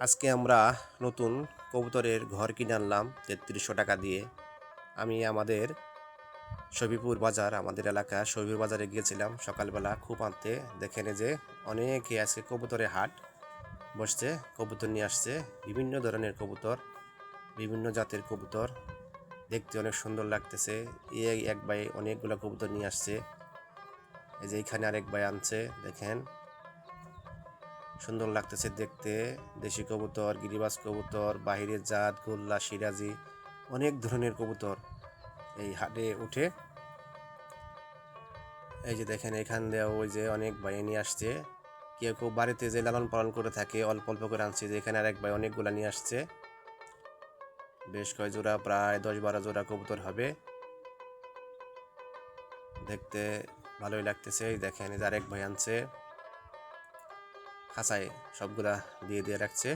আজকে আমরা নতুন কবুতরের ঘর কিনে আনলাম ৩৩০০ টাকা দিয়ে। আমি আমাদের শফিপুর বাজার, আমাদের এলাকা শফিপুর বাজারে গিয়েছিলাম সকালবেলা খুব আনতে। দেখেন যে অনেকে আজকে কবুতরের হাট বসছে, কবুতর নিয়ে আসছে। বিভিন্ন ধরনের কবুতর, বিভিন্ন জাতের কবুতর, দেখতে অনেক সুন্দর লাগতেছে। এই এক ভাই অনেকগুলো কবুতর নিয়ে আসছে। এই যে এইখানে আরেক ভাই আনছে, দেখেন সুন্দর লাগতেছে দেখতে। দেশি কবুতর, গিরিবাজ কবুতর, বাহিরের জাত, গোল্লা, সিরাজি, অনেক ধরনের কবুতর এই হাটে উঠে। এই যে দেখেন এখান দিয়ে ওই যে অনেক ভাই নিয়ে আসছে। কেউ কেউ বাড়িতে যে লালন পালন করে থাকে অল্প অল্প করে আনছে। যে এখানে আরেক ভাই অনেকগুলা নিয়ে আসছে, বেশ কয় জোড়া, প্রায় ১০-১২ জোড়া কবুতর হবে। দেখতে ভালোই লাগতেছে। দেখেন এই যে আরেক ভাই আনছে, খাঁচায় সবগুলা দিয়ে দিয়ে রাখছে।